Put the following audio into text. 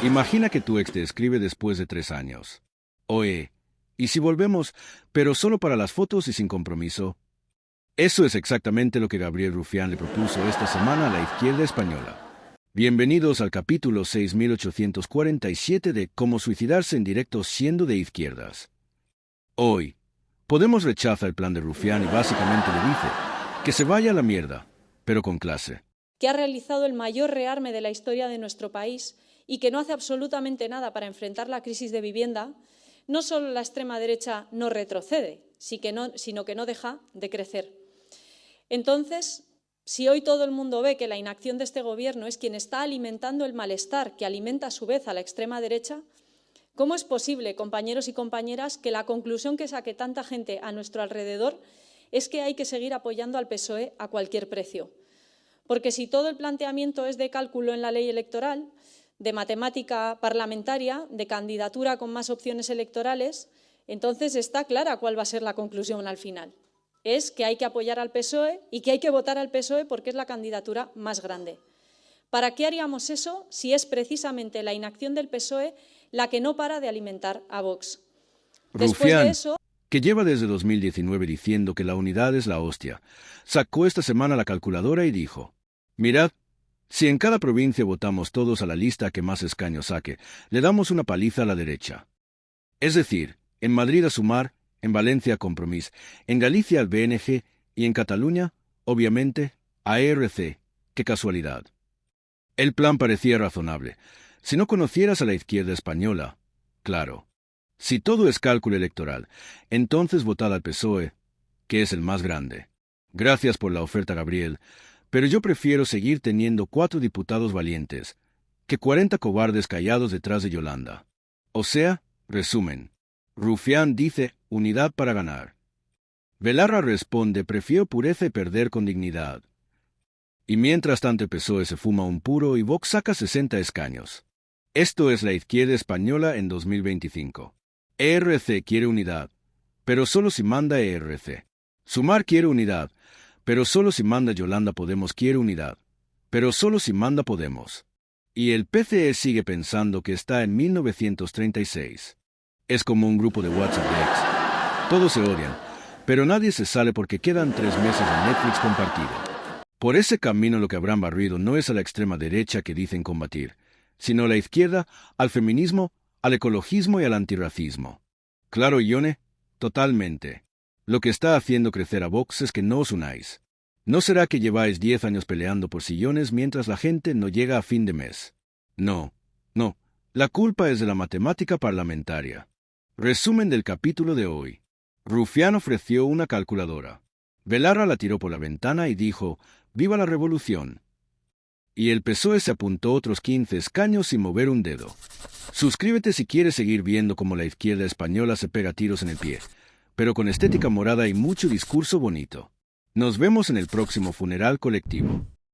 Imagina que tu ex te escribe después de 3 años. Oye, ¿y si volvemos, pero solo para las fotos y sin compromiso? Eso es exactamente lo que Gabriel Rufián le propuso esta semana a la izquierda española. Bienvenidos al capítulo 6847 de Cómo suicidarse en directo siendo de izquierdas. Hoy, Podemos rechaza el plan de Rufián y básicamente le dice que se vaya a la mierda, pero con clase. Que ha realizado el mayor rearme de la historia de nuestro país y que no hace absolutamente nada para enfrentar la crisis de vivienda, no solo la extrema derecha no retrocede, sino que no deja de crecer. Entonces, si hoy todo el mundo ve que la inacción de este Gobierno es quien está alimentando el malestar que alimenta a su vez a la extrema derecha, ¿cómo es posible, compañeros y compañeras, que la conclusión que saque tanta gente a nuestro alrededor es que hay que seguir apoyando al PSOE a cualquier precio? Porque si todo el planteamiento es de cálculo en la ley electoral, de matemática parlamentaria, de candidatura con más opciones electorales, entonces está clara cuál va a ser la conclusión al final. Es que hay que apoyar al PSOE y que hay que votar al PSOE porque es la candidatura más grande. ¿Para qué haríamos eso si es precisamente la inacción del PSOE la que no para de alimentar a Vox? Rufián, que lleva desde 2019 diciendo que la unidad es la hostia, sacó esta semana la calculadora y dijo: mirad, si en cada provincia votamos todos a la lista que más escaños saque, le damos una paliza a la derecha. Es decir, en Madrid a Sumar, en Valencia a Compromís, en Galicia al BNG y en Cataluña, obviamente, a ERC. ¡Qué casualidad! El plan parecía razonable. Si no conocieras a la izquierda española, claro. Si todo es cálculo electoral, entonces votad al PSOE, que es el más grande. Gracias por la oferta, Gabriel, pero yo prefiero seguir teniendo 4 diputados valientes que 40 cobardes callados detrás de Yolanda. O sea, resumen, Rufián dice unidad para ganar. Belarra responde prefiero pureza y perder con dignidad. Y mientras tanto el PSOE se fuma un puro y Vox saca 60 escaños. Esto es la izquierda española en 2025. ERC quiere unidad, pero solo si manda ERC. Sumar quiere unidad, pero solo si manda Yolanda. Podemos quiere unidad, pero solo si manda Podemos. Y el PCE sigue pensando que está en 1936. Es como un grupo de WhatsApp de ex. Todos se odian, pero nadie se sale porque quedan 3 meses de Netflix compartido. Por ese camino lo que habrán barrido no es a la extrema derecha que dicen combatir, sino a la izquierda, al feminismo, al ecologismo y al antirracismo. Claro, Ione, totalmente. Lo que está haciendo crecer a Vox es que no os unáis. ¿No será que lleváis 10 años peleando por sillones mientras la gente no llega a fin de mes? No, no. La culpa es de la matemática parlamentaria. Resumen del capítulo de hoy. Rufián ofreció una calculadora. Belarra la tiró por la ventana y dijo: ¡viva la revolución! Y el PSOE se apuntó otros 15 escaños sin mover un dedo. Suscríbete si quieres seguir viendo cómo la izquierda española se pega tiros en el pie, pero con estética morada y mucho discurso bonito. Nos vemos en el próximo funeral colectivo.